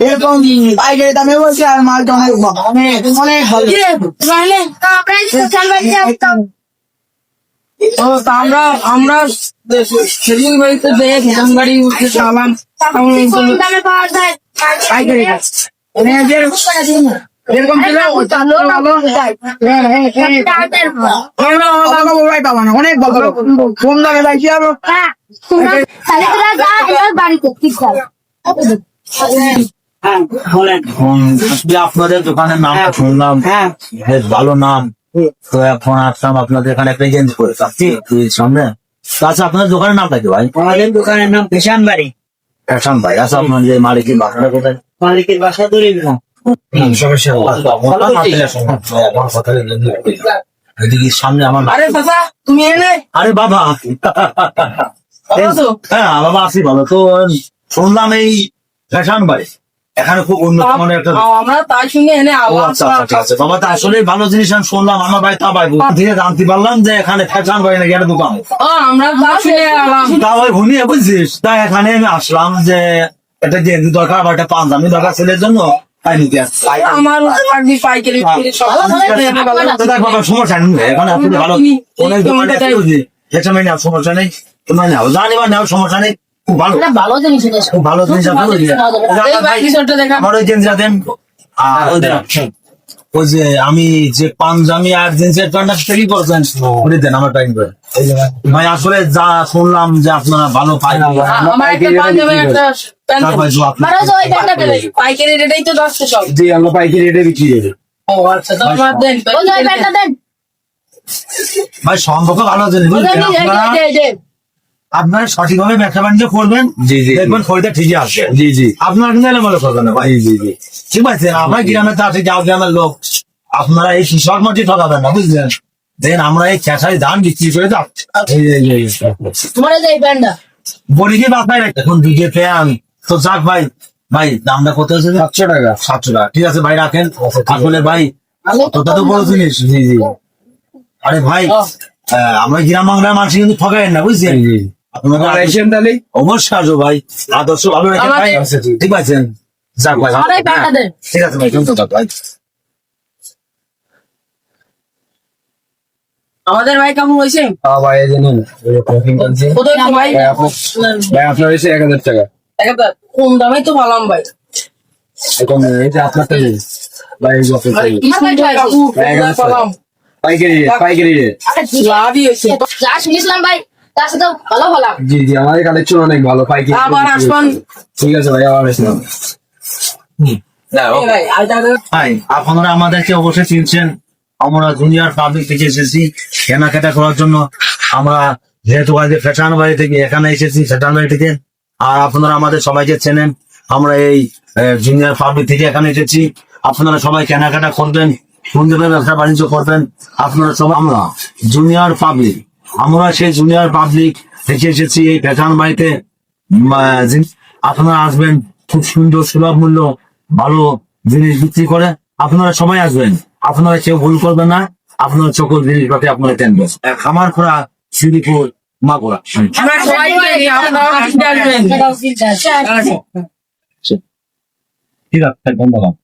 এরকম পাইকারি দামে বলছে আর মালটা অনেক অনেক অনেক ভালো। আমরা আমরা সেদিন বাড়িতে দেখে খেতাম গাড়ি উঠতে চালাম পাইকারি এরকম ছিল পাবা না, অনেক ভালো কম দামে পাইছি আরো। আপনাদের দোকানের নামটা শুনলাম, বেশ ভালো নাম। তো এখন আসলাম আপনাদের এখানে একটা চেঞ্জ করে সামনে। আচ্ছা, আপনাদের দোকানের নামটা কি ভাই? আমাদের দোকানের নাম ফ্যাশন বাড়ি। ফ্যাশন ভাই। আচ্ছা, আপনার যে মালিকের বাসাটা কোথায়? মালিকের বাসা দূরে সামনে আমার। আরে বাবা তুমি এনে। আরে বাবা, হ্যাঁ বাবা আছি ভালো। তো শুনলাম এই ফ্যাশন বাড়ি এখানে খুব উন্নত মানের একটা। আমরা তাই শুনে এনে বাবা, তা আসলে ভালো জিনিস আমি শুনলাম। আমার ভাই তা ভাই ধীরে জানতে পারলাম যে এখানে ফ্যাশন বাড়ি নাকি একটা দোকান। আমরা তা শুনে এলাম। তা ভাই ঘুমিয়ে বুঝছিস, তাই এখানে আমি আসলাম যে একটা গেঞ্জি দরকার বা একটা পাঞ্জাবি দরকার ছেলের জন্য। তাই নিতে আসছি। আমার পাইকারি সমস্যা নেই, এখন আপনি ভালো অনেক দোকানে নেওয়ার সমস্যা নেই। তোমার নেওয়া জানি বা নেওয়ার সমস্যা নেই। খুব ভালো ভালো জিনিস, খুব ভালো জিনিস। আমার ওই গেঞ্জিটা দেন। আর ওই যে আমি যে পাঞ্জাবি আর জিন্সের প্যান্টটা কি করছেন ওটা দেন আমার টাইম করে। ভাই আসলে যা শুনলাম যে আপনারা ভালো পাই। পাইকারি রেটেই তো 10 সব। জি, আমরা পাইকারি রেটে বিক্রি করি। ও আচ্ছা, ভাই সম্পর্ক ভালো জিনিস আপনারা সঠিকভাবে ব্যবসা বাণিজ্য করবেন। জি জি, দেখবেন খরিদ্দার ঠিকই আসবে। জি জি, আপনারা কিন্তু এলোমেলো করবেন না ভাই। জি জি, ঠিক আছে। আপনার গ্রামে তো আছে, গাঁও গ্রামের লোক, আপনারা এই কৃষক মাটি ঠকাবেন না, বুঝলেন? দেখেন আমরা এই খেসারি ধান বিক্রি করে যাচ্ছি। বড়িকে বাসায় রাখি এখন দিকে ফ্যান তো যাক ভাই। ভাই দামটা কত হচ্ছে? 700 টাকা। 700 টাকা, ঠিক আছে ভাই রাখেন। আসলে ভাই কতটা তো বড় জিনিস। জি জি, আরে ভাই আমরা গ্রাম বাংলার মানুষ কিন্তু ঠকাই না, বুঝছেন? আপনারা এসেন তাহলে অবশ্যই আসবো ভাই। আদর্শ ভালো রেখে ভাই, ঠিক আছে। যাক ভাই, ঠিক আছে ভাই, ভাই। আমাদের ভাই কেমন হয়েছে? ভাই জানেন ভাই আপনার হয়েছে 1000 টাকা। কম দামে তো ভালো ভাই। এখন এই যে আপনার ভাই পাইকারি পাইকারি লাভই হয়েছে। যা শুনেছিলাম ভাই তার সাথে ভালো ভালো। জি জি, আমাদের কালেকশন অনেক ভালো। পাইকারি আবার আসবেন। ঠিক আছে ভাই, আবার আসলাম। ভাই আপনারা আমাদেরকে অবশ্যই চিনছেন। আমরা জুনিয়র পাবলিক থেকে এসেছি কেনাকাটা করার জন্য। আমরা যেহেতু ফ্যাশন বাড়ি থেকে এখানে এসেছি, ফ্যাশন বাড়ি থেকে। আর আপনারা আমাদের সবাইকে চেনেন। আমরা এই জুনিয়র পাবলিক থেকে এখানে এসেছি। আপনারা সবাই কেনাকাটা করবেন, সুন্দরভাবে ব্যবসা বাণিজ্য করবেন। আপনারা সবাই, আমরা জুনিয়র পাবলিক, আমরা সেই জুনিয়র পাবলিক থেকে এসেছি এই ফ্যাশন বাড়িতে। আপনারা আসবেন, খুব সুন্দর সুলভ মূল্য ভালো জিনিস বিক্রি করে। আপনারা সবাই আসবেন, আপনারা কেউ ভুল করবেন না। আপনার সকল জিনিসপাতি আপনারা কেনবেন। খামার খোরা শ্রীপুর মাগুরা। ঠিক আছে, ধন্যবাদ।